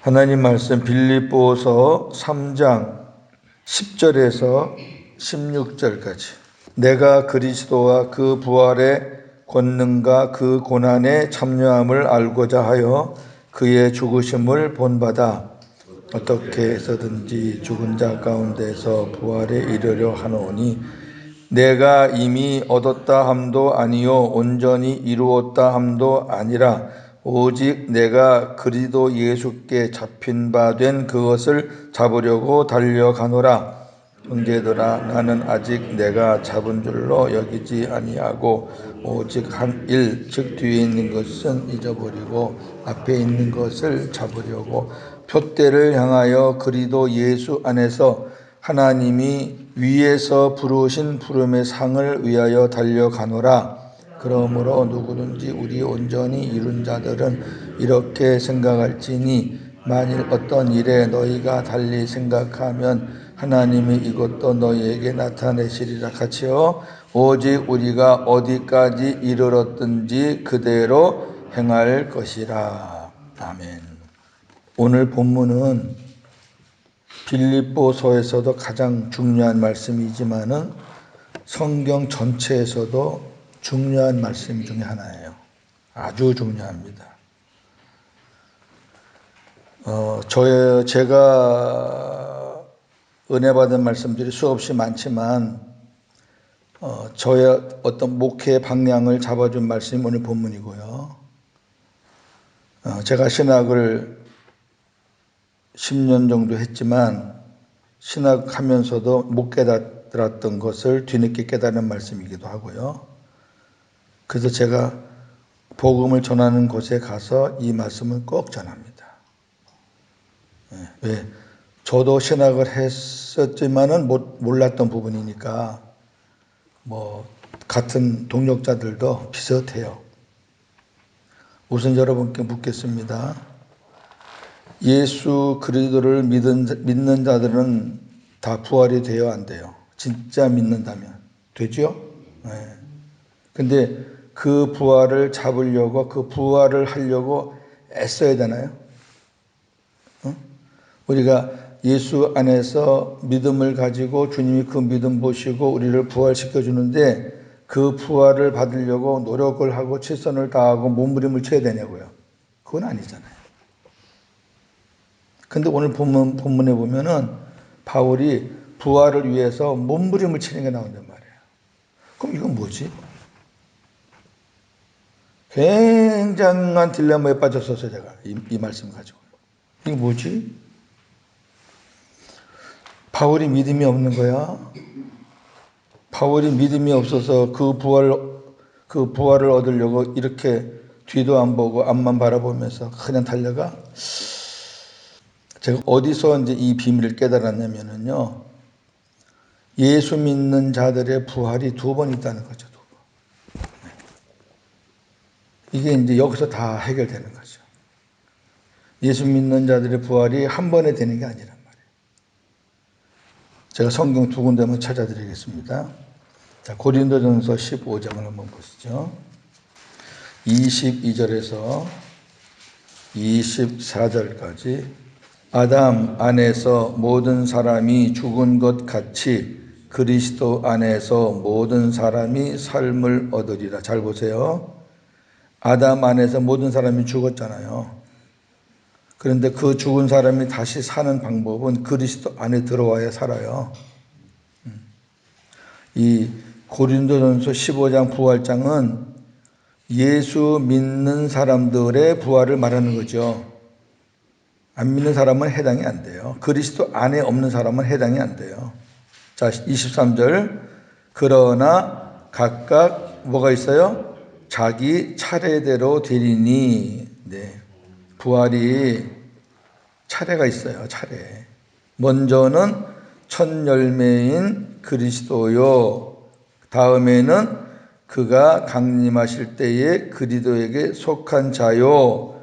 하나님 말씀 빌립보서 3장 10절에서 16절까지. 내가 그리스도와 그 부활의 권능과 그 고난의 참여함을 알고자 하여 그의 죽으심을 본받아 어떻게 해서든지 죽은 자 가운데서 부활에 이르려 하노니 내가 이미 얻었다 함도 아니요 온전히 이루었다 함도 아니라 오직 내가 그리스도 예수께 잡힌 바 된 그것을 잡으려고 달려가노라. 형제들아, 나는 아직 내가 잡은 줄로 여기지 아니하고 오직 한 일, 즉 뒤에 있는 것은 잊어버리고 앞에 있는 것을 잡으려고 표대를 향하여 그리스도 예수 안에서 하나님이 위에서 부르신 부름의 상을 위하여 달려가노라. 그러므로 누구든지 우리 온전히 이룬 자들은 이렇게 생각할지니 만일 어떤 일에 너희가 달리 생각하면 하나님이 이것도 너희에게 나타내시리라. 같이요. 오직 우리가 어디까지 이르렀든지 그대로 행할 것이라. 아멘. 오늘 본문은 빌립보서에서도 가장 중요한 말씀이지만은 성경 전체에서도 중요한 말씀 중에 하나예요. 아주 중요합니다. 제가 은혜 받은 말씀들이 수없이 많지만 저의 어떤 목회 방향을 잡아준 말씀이 오늘 본문이고요. 제가 신학을 10년 정도 했지만 신학하면서도 못 깨달았던 것을 뒤늦게 깨달은 말씀이기도 하고요. 그래서 제가 복음을 전하는 곳에 가서 이 말씀을 꼭 전합니다. 왜? 저도 신학을 했었지만은 몰랐던 부분이니까 같은 동역자들도 비슷해요. 우선 여러분께 묻겠습니다. 예수 그리스도를 믿는 자들은 다 부활이 돼요, 안 돼요? 진짜 믿는다면 되죠? 네. 근데 그 부활을 잡으려고, 그 부활을 하려고 애써야 되나요? 우리가 예수 안에서 믿음을 가지고 주님이 그 믿음 보시고 우리를 부활시켜 주는데 그 부활을 받으려고 노력을 하고 최선을 다하고 몸부림을 쳐야 되냐고요? 그건 아니잖아요. 근데 오늘 본문에 보면은 바울이 부활을 위해서 몸부림을 치는 게 나온단 말이에요. 그럼 이건 뭐지? 굉장한 딜레마에 빠졌었어요, 제가. 이 말씀 가지고. 이게 뭐지? 바울이 믿음이 없는 거야? 바울이 믿음이 없어서 그 부활을 얻으려고 이렇게 뒤도 안 보고 앞만 바라보면서 그냥 달려가? 제가 어디서 이제 이 비밀을 깨달았냐면요. 예수 믿는 자들의 부활이 2번 있다는 거죠. 2번. 이게 이제 여기서 다 해결되는 거죠. 예수 믿는 자들의 부활이 한 번에 되는 게 아니란 말이에요. 제가 성경 2군데만 찾아드리겠습니다. 자, 고린도전서 15장을 한번 보시죠. 22절에서 24절까지 아담 안에서 모든 사람이 죽은 것 같이 그리스도 안에서 모든 사람이 삶을 얻으리라. 잘 보세요. 아담 안에서 모든 사람이 죽었잖아요. 그런데 그 죽은 사람이 다시 사는 방법은 그리스도 안에 들어와야 살아요. 이 고린도전서 15장 부활장은 예수 믿는 사람들의 부활을 말하는 거죠. 안 믿는 사람은 해당이 안 돼요. 그리스도 안에 없는 사람은 해당이 안 돼요. 자, 23절. 그러나 각각 뭐가 있어요? 자기 차례대로 되리니. 네. 부활이 차례가 있어요. 차례. 먼저는 첫 열매인 그리스도요. 다음에는 그가 강림하실 때에 그리스도에게 속한 자요.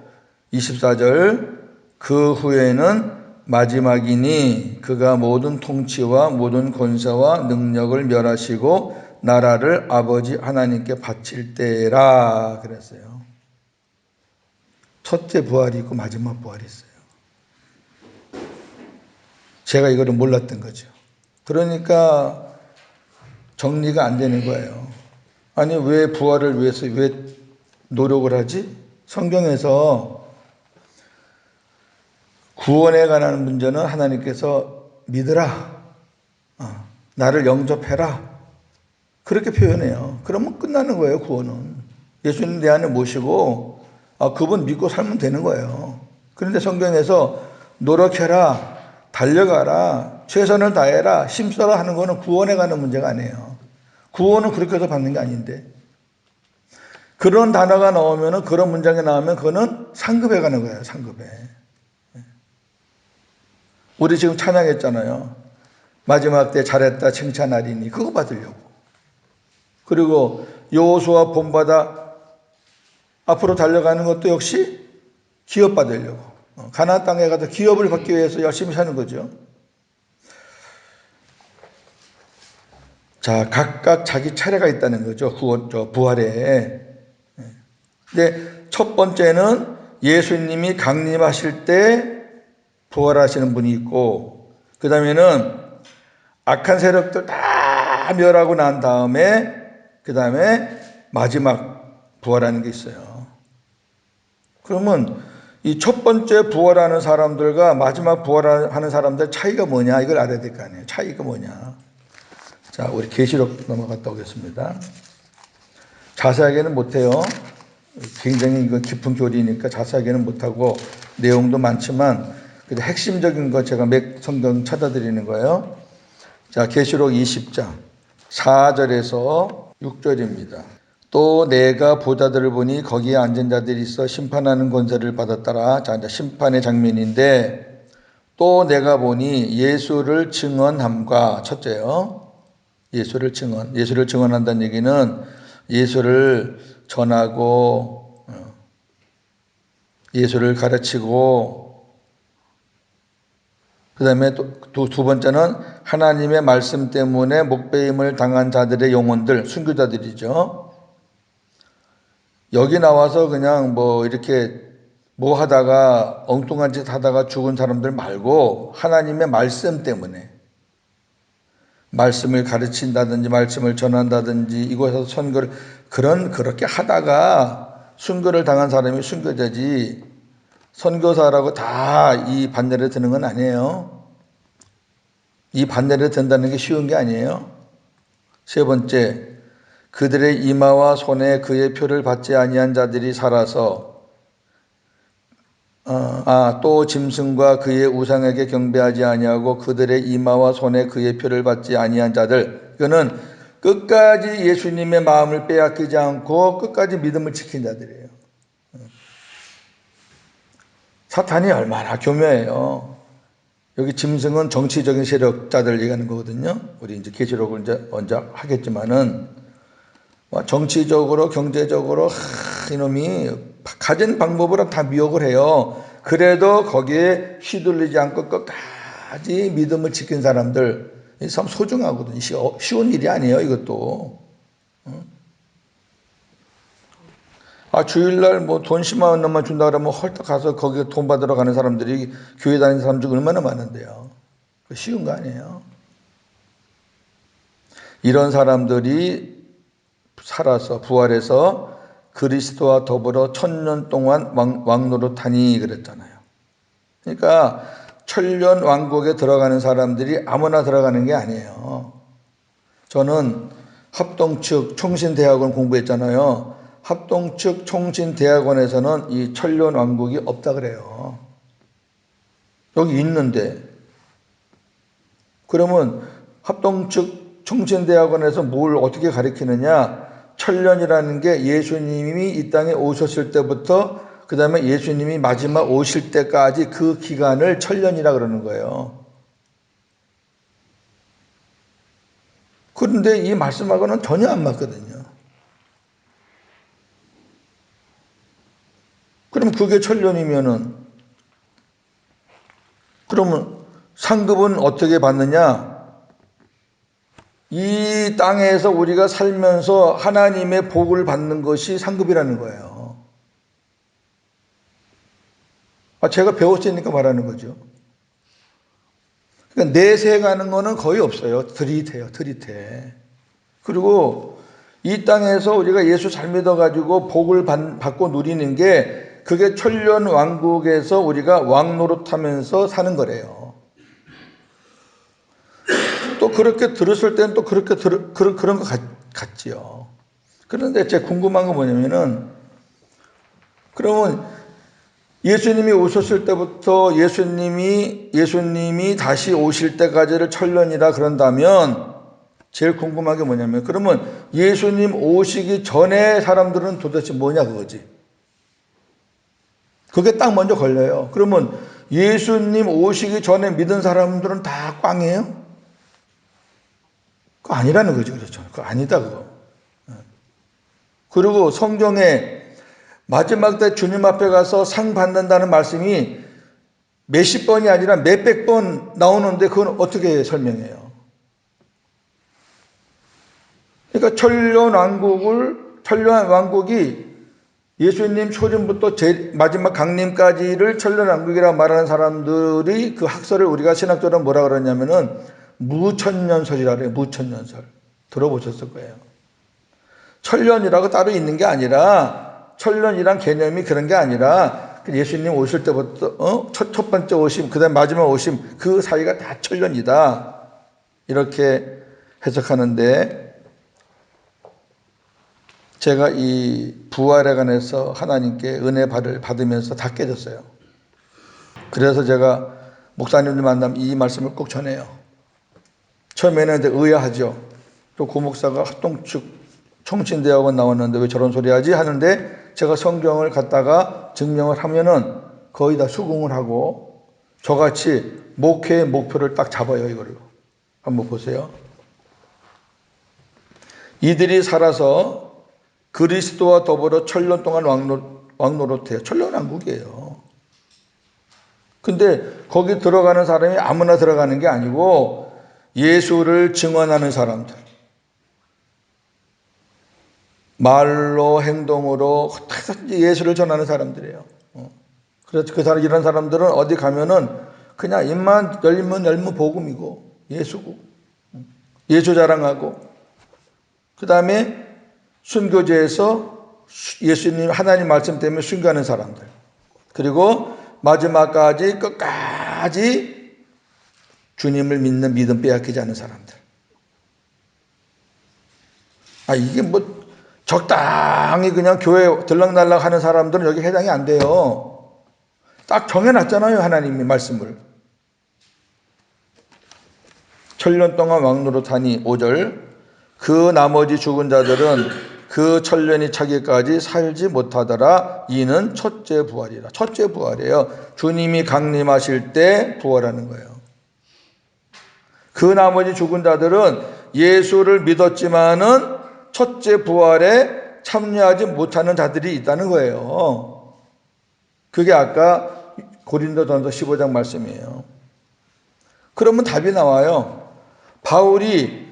24절. 그 후에는 마지막이니 그가 모든 통치와 모든 권세와 능력을 멸하시고 나라를 아버지 하나님께 바칠 때라 그랬어요. 첫째 부활이 있고 마지막 부활이 있어요. 제가 이거를 몰랐던 거죠. 그러니까 정리가 안 되는 거예요. 아니 왜 부활을 위해서 왜 노력을 하지? 성경에서 구원에 관한 문제는 하나님께서 믿으라, 나를 영접해라, 그렇게 표현해요. 그러면 끝나는 거예요. 구원은 예수님 내 안에 모시고 그분 믿고 살면 되는 거예요. 그런데 성경에서 노력해라, 달려가라, 최선을 다해라, 힘써라 하는 거는 구원에 관한 문제가 아니에요. 구원은 그렇게 해서 받는 게 아닌데, 그런 단어가 나오면, 그런 문장이 나오면 그거는 상급에 가는 거예요. 상급에. 우리 지금 찬양했잖아요. 마지막 때 잘했다 칭찬하리니, 그거 받으려고. 그리고 여호수아 본받아 앞으로 달려가는 것도 역시 기업 받으려고. 가나안 땅에 가서 기업을 받기 위해서 열심히 사는 거죠. 자, 각각 자기 차례가 있다는 거죠. 부활에. 근데 첫 번째는 예수님이 강림하실 때 부활하시는 분이 있고, 그 다음에는 악한 세력들 다 멸하고 난 다음에, 그 다음에 마지막 부활하는 게 있어요. 그러면 이 첫 번째 부활하는 사람들과 마지막 부활하는 사람들 차이가 뭐냐, 이걸 알아야 될 거 아니에요. 차이가 뭐냐. 자, 우리 계시록 넘어갔다 오겠습니다. 자세하게는 못해요. 굉장히 이거 깊은 교리니까 자세하게는 못하고 내용도 많지만 그래도 핵심적인 거 제가 몇 성경 찾아드리는 거예요. 자, 계시록 20장 4절에서 6절입니다. 또 내가 보자들을 보니 거기에 앉은 자들이 있어 심판하는 권세를 받았더라. 자, 이제 심판의 장면인데, 또 내가 보니 예수를 증언함과, 첫째요. 예수를 증언한다는 얘기는 예수를 전하고 예수를 가르치고, 그 다음에 두 번째는 하나님의 말씀 때문에 목배임을 당한 자들의 영혼들, 순교자들이죠. 여기 나와서 그냥 뭐 이렇게 뭐 하다가 엉뚱한 짓 하다가 죽은 사람들 말고, 하나님의 말씀 때문에 말씀을 가르친다든지 말씀을 전한다든지 이곳에서 선교를 그렇게 하다가 순교를 당한 사람이 순교자지, 선교사라고 다 이 반열에 드는 건 아니에요. 이 반열에 든다는 게 쉬운 게 아니에요. 세 번째, 그들의 이마와 손에 그의 표를 받지 아니한 자들이 살아서 또 짐승과 그의 우상에게 경배하지 아니하고 그들의 이마와 손에 그의 표를 받지 아니한 자들, 이거는 끝까지 예수님의 마음을 빼앗기지 않고 끝까지 믿음을 지킨 자들이에요. 사탄이 얼마나 교묘해요. 여기 짐승은 정치적인 세력자들 얘기하는 거거든요. 우리 이제 계시록을 이제 먼저 하겠지만은, 정치적으로 경제적으로 이놈이 가진 방법으로 다 미혹을 해요. 그래도 거기에 휘둘리지 않고 끝까지 믿음을 지킨 사람들, 참 소중하거든요. 쉬운 일이 아니에요, 이것도. 주일날 뭐 돈 10만 원만 준다 그러면 헐떡 가서 거기에 돈 받으러 가는 사람들이, 교회 다니는 사람 중 얼마나 많은데요. 쉬운 거 아니에요. 이런 사람들이 살아서 부활해서 그리스도와 더불어 1000년 동안 왕노릇하니 그랬잖아요. 그러니까 천년 왕국에 들어가는 사람들이 아무나 들어가는 게 아니에요. 저는 합동측 총신대학원 공부했잖아요. 합동측 총신대학원에서는 이 천년 왕국이 없다 그래요. 여기 있는데. 그러면 합동측 총신대학원에서 뭘 어떻게 가르치느냐? 천년이라는 게 예수님이 이 땅에 오셨을 때부터 그 다음에 예수님이 마지막 오실 때까지 그 기간을 천년이라 그러는 거예요. 그런데 이 말씀하고는 전혀 안 맞거든요. 그럼 그게 천년이면은, 그러면 상급은 어떻게 받느냐? 이 땅에서 우리가 살면서 하나님의 복을 받는 것이 상급이라는 거예요. 제가 배웠으니까 말하는 거죠. 그러니까 내세가는 거는 거의 없어요. 들이대요, 들이대. 그리고 이 땅에서 우리가 예수 잘 믿어가지고 복을 받고 누리는 게 그게 천년 왕국에서 우리가 왕 노릇하면서 사는 거래요. 또 그렇게 들었을 때는 또 그렇게 그런 것 같지요. 그런데 제 궁금한 건 뭐냐면은 그러면 예수님이 오셨을 때부터 예수님이 다시 오실 때까지를 천년이라 그런다면 제일 궁금한 게 뭐냐면 그러면 예수님 오시기 전에 사람들은 도대체 뭐냐 그거지. 그게 딱 먼저 걸려요. 그러면 예수님 오시기 전에 믿은 사람들은 다 꽝이에요? 그거 아니라는 거죠. 그렇죠. 그거 아니다 그거. 그리고 성경에 마지막 때 주님 앞에 가서 상 받는다는 말씀이 몇십 번이 아니라 몇백 번 나오는데 그건 어떻게 설명해요? 그러니까 천년 왕국이 예수님 초림부터 마지막 강림까지를 천년 왕국이라 말하는 사람들이 그 학설을 우리가 신학적으로 뭐라 그러냐면은 무천년설이라 그래요. 무천년설. 들어보셨을 거예요. 천년이라고 따로 있는 게 아니라 천년이란 개념이 그런 게 아니라 예수님 오실 때부터 첫 번째 오심 그다음 마지막 오심 그 사이가 다 천년이다. 이렇게 해석하는데 제가 이 부활에 관해서 하나님께 은혜 받으면서 다 깨졌어요. 그래서 제가 목사님들 만나면 이 말씀을 꼭 전해요. 처음에는 이제 의아하죠. 또 고 목사가 합동측 총신대학원 나왔는데 왜 저런 소리 하지? 하는데 제가 성경을 갖다가 증명을 하면은 거의 다 수긍을 하고 저같이 목회의 목표를 딱 잡아요, 이거를. 한번 보세요. 이들이 살아서 그리스도와 더불어 천년 동안 왕노릇해요. 천년왕국이에요. 근데 거기 들어가는 사람이 아무나 들어가는 게 아니고 예수를 증언하는 사람들. 말로 행동으로 예수를 전하는 사람들이에요. 그래서 이런 사람들은 어디 가면은 그냥 입만 열면 복음이고 예수고 예수 자랑하고 그 다음에 순교제에서 예수님 하나님 말씀 때문에 순교하는 사람들 그리고 마지막까지 끝까지 주님을 믿는 믿음 빼앗기지 않는 사람들. 이게 뭐 적당히 그냥 교회 들락날락 하는 사람들은 여기 해당이 안 돼요. 딱 정해놨잖아요. 하나님의 말씀을. 천년 동안 왕노릇하니 5절 그 나머지 죽은 자들은 그 천년이 차기까지 살지 못하더라. 이는 첫째 부활이라. 첫째 부활이에요. 주님이 강림하실 때 부활하는 거예요. 그 나머지 죽은 자들은 예수를 믿었지만은 첫째 부활에 참여하지 못하는 자들이 있다는 거예요. 그게 아까 고린도전서 15장 말씀이에요. 그러면 답이 나와요. 바울이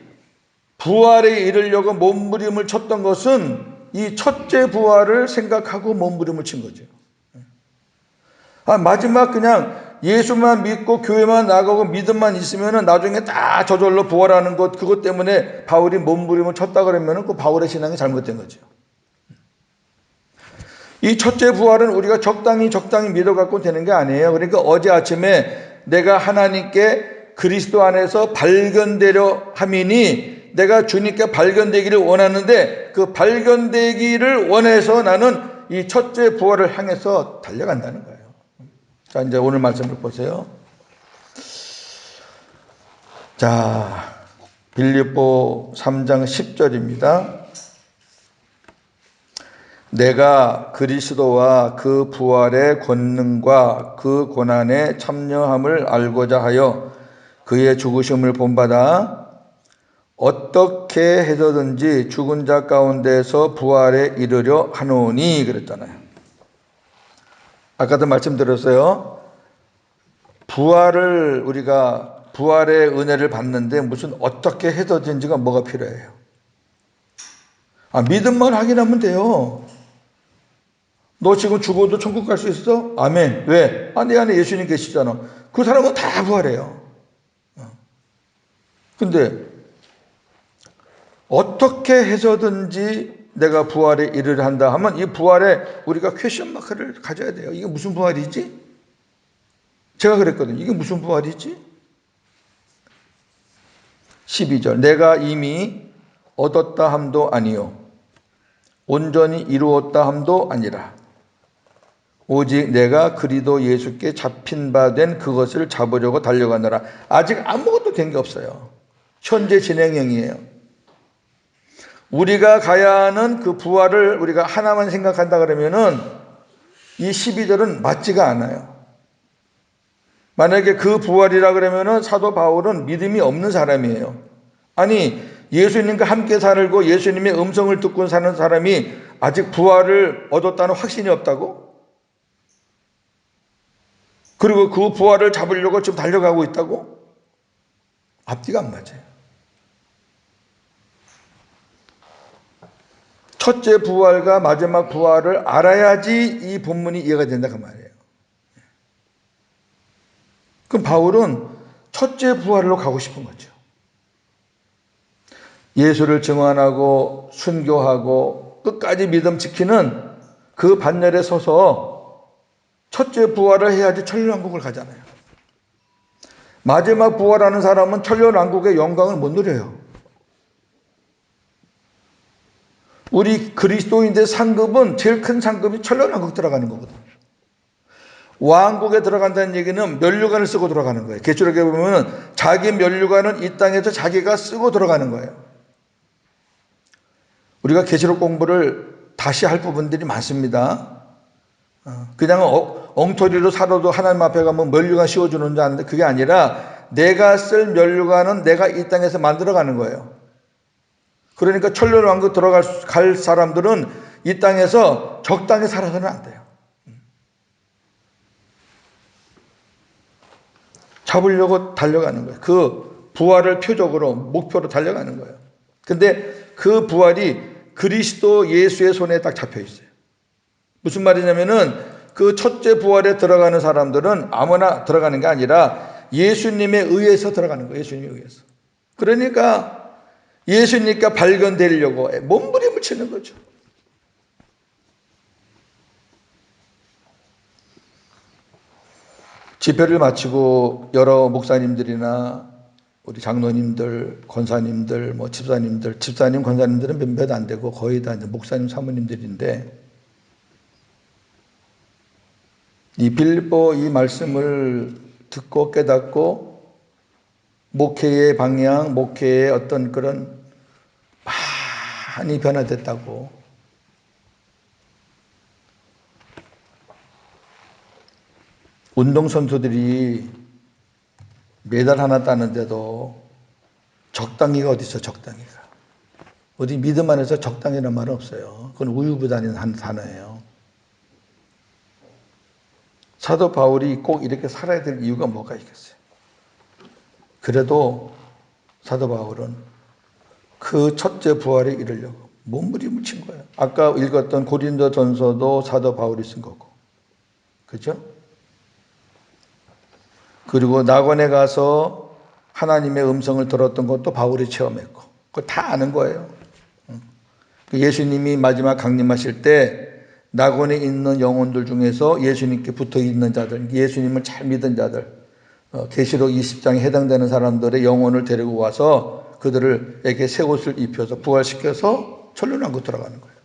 부활에 이르려고 몸부림을 쳤던 것은 이 첫째 부활을 생각하고 몸부림을 친 거죠. 마지막 그냥 예수만 믿고 교회만 나가고 믿음만 있으면 나중에 다 저절로 부활하는 것 그것 때문에 바울이 몸부림을 쳤다 그러면 그 바울의 신앙이 잘못된 거죠. 이 첫째 부활은 우리가 적당히 믿어갖고 되는 게 아니에요. 그러니까 어제 아침에 내가 하나님께 그리스도 안에서 발견되려 함이니 내가 주님께 발견되기를 원하는데 그 발견되기를 원해서 나는 이 첫째 부활을 향해서 달려간다는 거예요. 자, 이제 오늘 말씀을 보세요. 자, 빌립보 3장 10절입니다. 내가 그리스도와 그 부활의 권능과 그 고난에 참여함을 알고자 하여 그의 죽으심을 본받아 어떻게 해서든지 죽은 자 가운데서 부활에 이르려 하노니 그랬잖아요. 아까도 말씀드렸어요. 우리가 부활의 은혜를 받는데 무슨 어떻게 해서든지가 뭐가 필요해요. 믿음만 확인하면 돼요. 너 지금 죽어도 천국 갈 수 있어? 아멘. 왜? 내 안에 예수님 계시잖아. 그 사람은 다 부활해요. 근데 어떻게 해서든지 내가 부활에 이르려 한다 하면 이 부활에 우리가 퀘션 마크를 가져야 돼요. 이게 무슨 부활이지? 제가 그랬거든요. 이게 무슨 부활이지? 12절 내가 이미 얻었다 함도 아니요 온전히 이루었다 함도 아니라 오직 내가 그리스도 예수께 잡힌 바 된 그것을 잡으려고 달려가느라. 아직 아무것도 된 게 없어요. 현재 진행형이에요. 우리가 가야 하는 그 부활을 우리가 하나만 생각한다 그러면은 이 12절은 맞지가 않아요. 만약에 그 부활이라 그러면은 사도 바울은 믿음이 없는 사람이에요. 아니, 예수님과 함께 살고 예수님의 음성을 듣고 사는 사람이 아직 부활을 얻었다는 확신이 없다고? 그리고 그 부활을 잡으려고 지금 달려가고 있다고? 앞뒤가 안 맞아요. 첫째 부활과 마지막 부활을 알아야지 이 본문이 이해가 된다 그 말이에요. 그럼 바울은 첫째 부활로 가고 싶은 거죠. 예수를 증언하고 순교하고 끝까지 믿음 지키는 그 반열에 서서 첫째 부활을 해야지 천년왕국을 가잖아요. 마지막 부활하는 사람은 천년왕국의 영광을 못 누려요. 우리 그리스도인들 상급은 제일 큰 상급이 천년왕국 들어가는 거거든. 왕국에 들어간다는 얘기는 면류관을 쓰고 들어가는 거예요. 계시록에 보면 자기 면류관은 이 땅에서 자기가 쓰고 들어가는 거예요. 우리가 계시록 공부를 다시 할 부분들이 많습니다. 그냥 엉터리로 살아도 하나님 앞에 가면 면류관 씌워주는 줄 아는데 그게 아니라 내가 쓸 면류관은 내가 이 땅에서 만들어가는 거예요. 그러니까 천년왕국 갈 사람들은 이 땅에서 적당히 살아서는 안 돼요. 잡으려고 달려가는 거예요. 그 부활을 표적으로 목표로 달려가는 거예요. 근데 그 부활이 그리스도 예수의 손에 딱 잡혀 있어요. 무슨 말이냐면은 그 첫째 부활에 들어가는 사람들은 아무나 들어가는 게 아니라 예수님에 의해서 들어가는 거예요. 예수님에 의해서. 그러니까 예수님께 발견되려고 몸부림을 치는 거죠. 집회를 마치고 여러 목사님들이나 우리 장로님들, 권사님들, 집사님, 권사님들은 몇몇 안 되고 거의 다 이제 목사님, 사모님들인데 이 빌립보 이 말씀을 듣고 깨닫고 목회의 방향, 목회의 어떤 그런 많이 변화됐다고. 운동선수들이 메달 하나 따는데도 적당히가 어디 있어, 적당히가. 어디 믿음 안에서 적당히란 말은 없어요. 그건 우유부단인 한 단어예요. 사도 바울이 꼭 이렇게 살아야 될 이유가 뭐가 있겠어요? 그래도 사도 바울은 그 첫째 부활에 이르려고 몸부림을 친 거예요. 아까 읽었던 고린도전서도 사도 바울이 쓴 거고. 그죠? 그리고 낙원에 가서 하나님의 음성을 들었던 것도 바울이 체험했고. 그거 다 아는 거예요. 예수님이 마지막 강림하실 때 낙원에 있는 영혼들 중에서 예수님께 붙어 있는 자들, 예수님을 잘 믿은 자들, 계시록 20장에 해당되는 사람들의 영혼을 데리고 와서 그들에게 새 옷을 입혀서 부활시켜서 천년왕국 들어가는 거예요.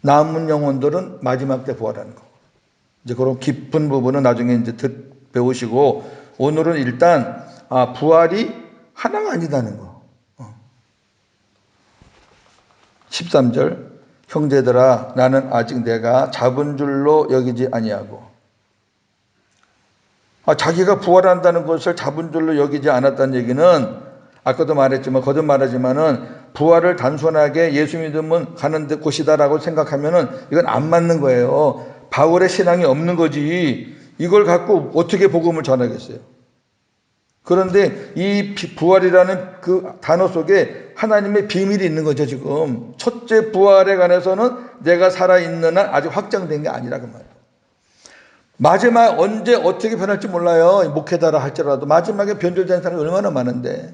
남은 영혼들은 마지막 때 부활하는 거고. 이제 그런 깊은 부분은 나중에 이제 배우시고 오늘은 일단 부활이 하나가 아니다는 거. 13절 형제들아 나는 아직 내가 잡은 줄로 여기지 아니하고 자기가 부활한다는 것을 잡은 줄로 여기지 않았다는 얘기는 아까도 말했지만 거듭말하지만은 부활을 단순하게 예수 믿으면 가는 데 곳이다라고 생각하면은 이건 안 맞는 거예요. 바울의 신앙이 없는 거지. 이걸 갖고 어떻게 복음을 전하겠어요? 그런데 이 부활이라는 그 단어 속에 하나님의 비밀이 있는 거죠, 지금. 첫째 부활에 관해서는 내가 살아있는 한 아직 확정된 게 아니라 그 말이에요. 마지막 언제 어떻게 변할지 몰라요. 목회자라 할지라도 마지막에 변절되는 사람이 얼마나 많은데.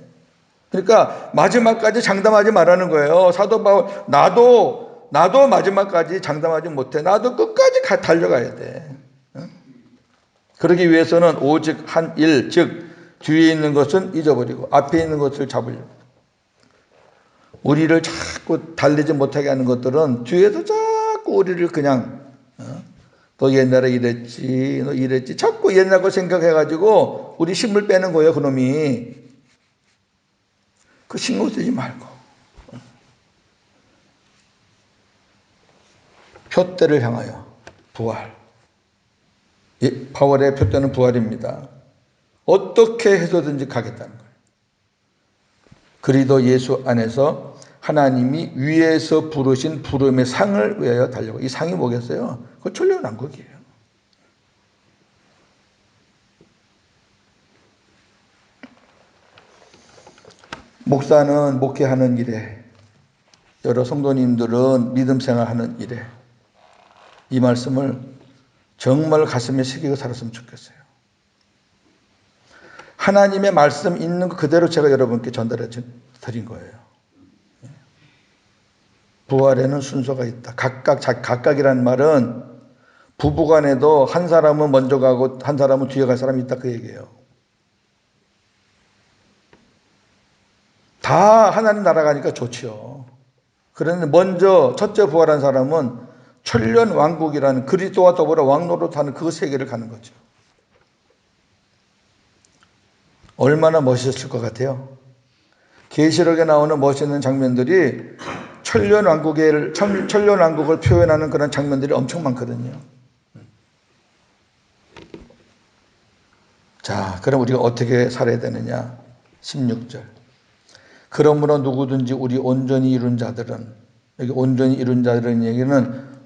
그러니까 마지막까지 장담하지 말라는 거예요. 사도 바울, 나도 마지막까지 장담하지 못해. 나도 끝까지 달려가야 돼. 그러기 위해서는 오직 한 일, 즉 뒤에 있는 것은 잊어버리고 앞에 있는 것을 잡으려고. 우리를 자꾸 달리지 못하게 하는 것들은 뒤에서 자꾸 우리를 그냥 너 옛날에 이랬지, 너 이랬지, 자꾸 옛날 거 생각해가지고 우리 힘을 빼는 거예요. 그놈이. 그 신경 쓰지 말고 표대를 향하여 부활. 바울의 표대는 부활입니다. 어떻게 해서든지 가겠다는 거예요. 그리스도 예수 안에서 하나님이 위에서 부르신 부름의 상을 위하여 달려고. 이 상이 뭐겠어요? 그건 천년왕국이에요. 목사는 목회하는 일에, 여러 성도님들은 믿음 생활하는 일에 이 말씀을 정말 가슴에 새기고 살았으면 좋겠어요. 하나님의 말씀 있는 거 그대로 제가 여러분께 전달해 드린 거예요. 부활에는 순서가 있다. 각각이라는 말은 부부간에도 한 사람은 먼저 가고 한 사람은 뒤에 갈 사람이 있다 그 얘기예요. 다 하나님 나라 가니까 좋지요. 그런데 먼저 첫째 부활한 사람은 천년 왕국이라는 그리스도와 더불어 왕노릇하는 그 세계를 가는 거죠. 얼마나 멋있었을 것 같아요. 계시록에 나오는 멋있는 장면들이 천년 왕국을 표현하는 그런 장면들이 엄청 많거든요. 자, 그럼 우리가 어떻게 살아야 되느냐? 16절. 그러므로 누구든지 우리 온전히 이룬 자들은, 여기 온전히 이룬 자들은 얘기는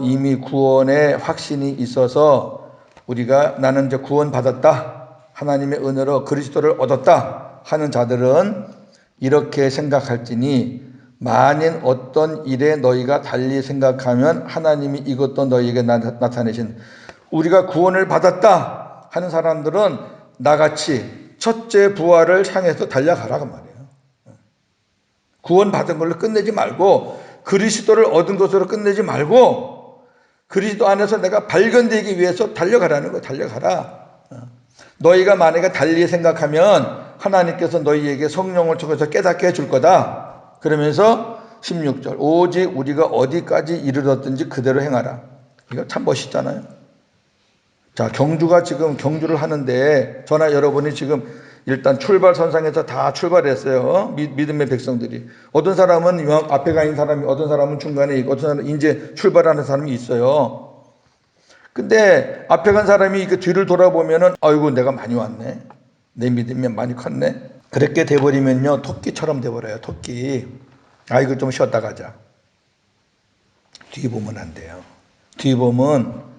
이미 구원의 확신이 있어서 우리가 나는 이제 구원 받았다. 하나님의 은혜로 그리스도를 얻었다 하는 자들은 이렇게 생각할지니 만일 어떤 일에 너희가 달리 생각하면 하나님이 이것도 너희에게 나타내신, 우리가 구원을 받았다 하는 사람들은 나같이 첫째 부활을 향해서 달려가라고 말이에요. 구원 받은 걸로 끝내지 말고 그리스도를 얻은 것으로 끝내지 말고 그리스도 안에서 내가 발견되기 위해서 달려가라는 거예요. 달려가라. 너희가 만약에 달리 생각하면 하나님께서 너희에게 성령을 통해서 깨닫게 해줄 거다. 그러면서 16절 오직 우리가 어디까지 이르렀든지 그대로 행하라. 이거 참 멋있잖아요. 자, 경주를 하는데 저나 여러분이 지금 일단 출발선상에서 다 출발했어요. 믿음의 백성들이. 어떤 사람은 앞에 가 있는 사람이, 어떤 사람은 중간에 있고, 어떤 사람은 이제 출발하는 사람이 있어요. 근데 앞에 간 사람이 그 뒤를 돌아보면은 아이고 내가 많이 왔네. 내 믿음이 많이 컸네. 그렇게 돼버리면요 토끼처럼 돼버려요. 토끼. 아이고 좀 쉬었다 가자. 뒤 보면 안 돼요. 뒤 보면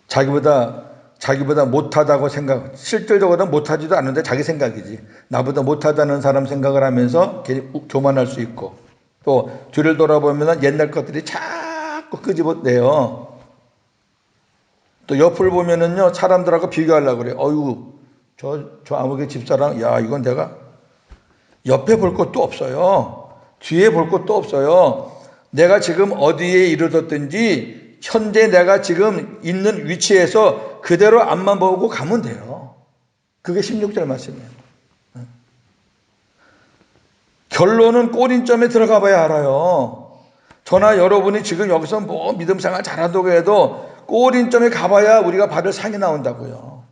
자기보다 못하다고 실질적으로는 못하지도 않는데 자기 생각이지. 나보다 못하다는 사람 생각을 하면서 교만할 수 있고, 또 뒤를 돌아보면 옛날 것들이 자꾸 끄집어내요. 또 옆을 보면은요 사람들하고 비교하려고 그래요. 어이구 저 아무개 집사람, 야 이건 내가 옆에 볼 것도 없어요. 뒤에 볼 것도 없어요. 내가 지금 어디에 이르렀든지 현재 내가 지금 있는 위치에서 그대로 앞만 보고 가면 돼요. 그게 16절 말씀이에요. 결론은 꼬린점에 들어가 봐야 알아요. 저나 여러분이 지금 여기서 뭐 믿음 생활 잘한다고 해도 꼬린점에 가봐야 우리가 받을 상이 나온다고요.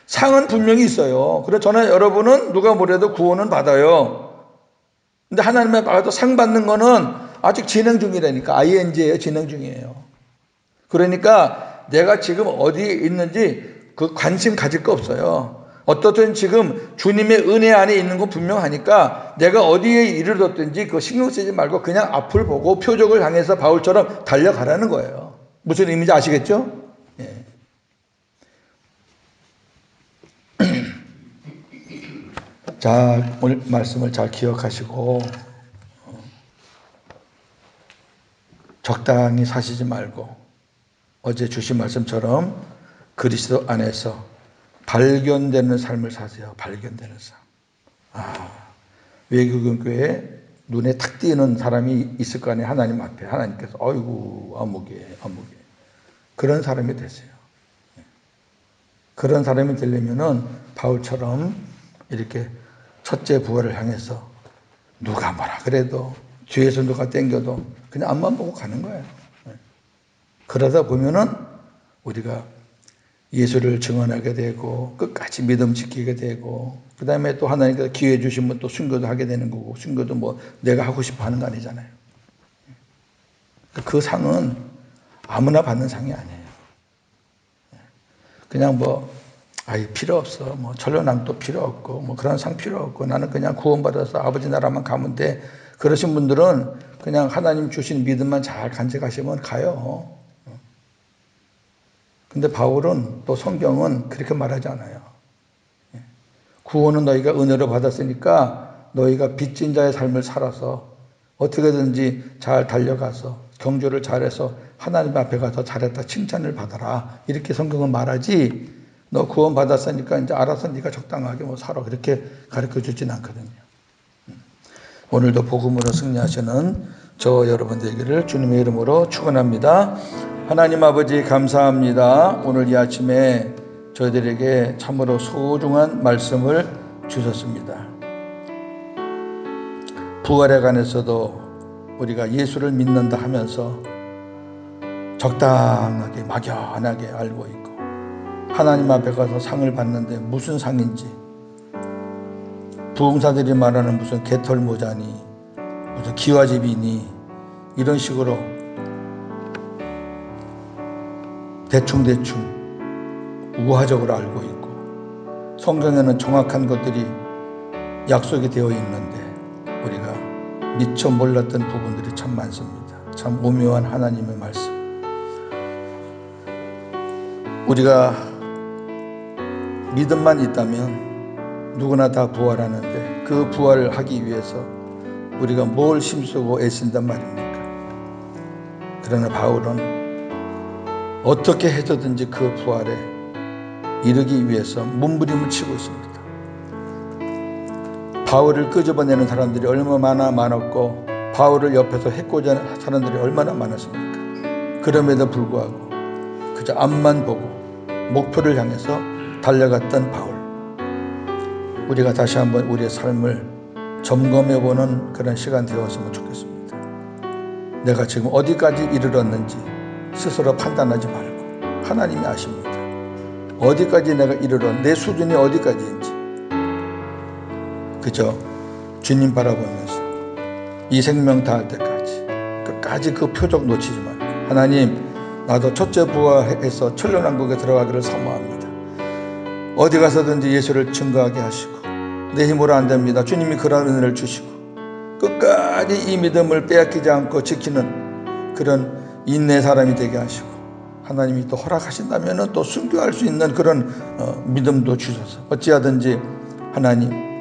상은 분명히 있어요. 그래서 저나 여러분은 누가 뭐래도 구원은 받아요. 근데 하나님의 받아도 상 받는 거는 아직 진행 중이라니까. ING예요. 진행 중이에요. 그러니까 내가 지금 어디에 있는지 그 관심 가질 거 없어요. 어떻든 지금 주님의 은혜 안에 있는 건 분명하니까 내가 어디에 이르렀든지 그거 신경 쓰지 말고 그냥 앞을 보고 표적을 향해서 바울처럼 달려가라는 거예요. 무슨 의미인지 아시겠죠? 예. 자, 오늘 말씀을 잘 기억하시고 적당히 사시지 말고 어제 주신 말씀처럼 그리스도 안에서 발견되는 삶을 사세요. 발견되는 삶. 외국인교회에 눈에 탁 띄는 사람이 있을 거 아니에요. 하나님 앞에. 하나님께서 어이구 어묵에 그런 사람이 되세요. 그런 사람이 되려면은 바울처럼 이렇게 첫째 부활을 향해서 누가 뭐라 그래도 뒤에서 누가 땡겨도 그냥 앞만 보고 가는 거예요. 그러다 보면은 우리가 예수를 증언하게 되고 끝까지 믿음 지키게 되고 그 다음에 또 하나님께서 기회 주시면 또 순교도 하게 되는 거고 순교도 뭐 내가 하고 싶어 하는 거 아니잖아요. 그 상은 아무나 받는 상이 아니에요. 그냥 필요 없어. 천년왕도 필요 없고 그런 상 필요 없고 나는 그냥 구원받아서 아버지 나라만 가면 돼. 그러신 분들은 그냥 하나님 주신 믿음만 잘 간직하시면 가요. 근데 바울은 또 성경은 그렇게 말하지 않아요. 구원은 너희가 은혜로 받았으니까 너희가 빚진 자의 삶을 살아서 어떻게든지 잘 달려가서 경주를 잘해서 하나님 앞에 가서 잘했다 칭찬을 받아라. 이렇게 성경은 말하지 너 구원 받았으니까 이제 알아서 네가 적당하게 살아. 그렇게 가르쳐 주진 않거든요. 오늘도 복음으로 승리하시는 저 여러분 되기를 주님의 이름으로 축원합니다. 하나님 아버지 감사합니다. 오늘 이 아침에 저희들에게 참으로 소중한 말씀을 주셨습니다. 부활에 관해서도 우리가 예수를 믿는다 하면서 적당하게 막연하게 알고 있고 하나님 앞에 가서 상을 받는데 무슨 상인지 부흥사들이 말하는 무슨 개털모자니 무슨 기와집이니 이런 식으로 대충 우화적으로 알고 있고 성경에는 정확한 것들이 약속이 되어 있는데 우리가 미처 몰랐던 부분들이 참 많습니다. 참 오묘한 하나님의 말씀. 우리가 믿음만 있다면 누구나 다 부활하는데 그 부활을 하기 위해서 우리가 뭘 힘쓰고 애쓴단 말입니까? 그러나 바울은 어떻게 해서든지 그 부활에 이르기 위해서 몸부림을 치고 있습니다. 바울을 끄집어내는 사람들이 얼마나 많았고 바울을 옆에서 해코자 하는 사람들이 얼마나 많았습니까? 그럼에도 불구하고 그저 앞만 보고 목표를 향해서 달려갔던 바울. 우리가 다시 한번 우리의 삶을 점검해보는 그런 시간 되었으면 좋겠습니다. 내가 지금 어디까지 이르렀는지 스스로 판단하지 말고 하나님이 아십니다. 어디까지 내가 이르렀, 내 수준이 어디까지인지 그저 주님 바라보면서 이 생명 다할 때까지 끝까지 그 표적 놓치지 말고 하나님 나도 첫째 부활해서 천년왕국에 들어가기를 사모합니다. 어디 가서든지 예수를 증거하게 하시고 내 힘으로 안 됩니다. 주님이 그런 은혜를 주시고 끝까지 이 믿음을 빼앗기지 않고 지키는 그런 인내 사람이 되게 하시고 하나님이 또 허락하신다면 또 순교할 수 있는 그런 믿음도 주셔서 어찌하든지 하나님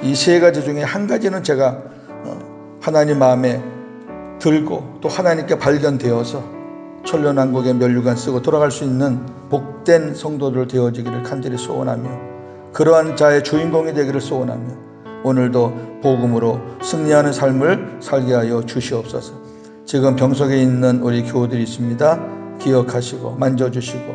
이 세 가지 중에 한 가지는 제가 하나님 마음에 들고 또 하나님께 발견되어서 천년왕국의 면류관 쓰고 돌아갈 수 있는 복된 성도들 되어지기를 간절히 소원하며 그러한 자의 주인공이 되기를 소원하며 오늘도 복음으로 승리하는 삶을 살게 하여 주시옵소서. 지금 병석에 있는 우리 교우들이 있습니다. 기억하시고 만져주시고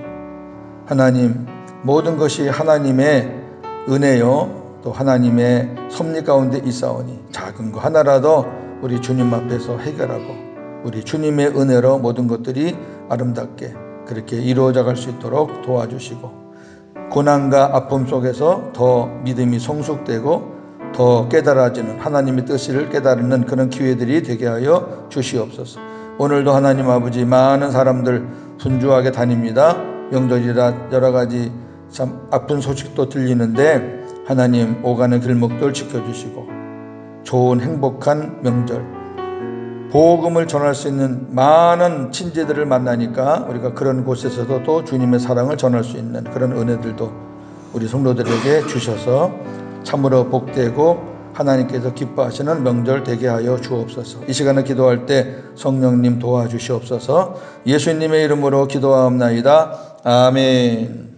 하나님 모든 것이 하나님의 은혜요 또 하나님의 섭리 가운데 있사오니 작은 거 하나라도 우리 주님 앞에서 해결하고 우리 주님의 은혜로 모든 것들이 아름답게 그렇게 이루어져 갈 수 있도록 도와주시고 고난과 아픔 속에서 더 믿음이 성숙되고 더 깨달아지는 하나님의 뜻을 깨달는 그런 기회들이 되게 하여 주시옵소서. 오늘도 하나님 아버지 많은 사람들 분주하게 다닙니다. 명절이라 여러 가지 참 아픈 소식도 들리는데 하나님 오가는 길목들 지켜주시고 좋은 행복한 명절 복음을 전할 수 있는 많은 친지들을 만나니까 우리가 그런 곳에서도 또 주님의 사랑을 전할 수 있는 그런 은혜들도 우리 성도들에게 주셔서 참으로 복되고 하나님께서 기뻐하시는 명절 되게 하여 주옵소서. 이 시간에 기도할 때 성령님 도와주시옵소서. 예수님의 이름으로 기도하옵나이다. 아멘.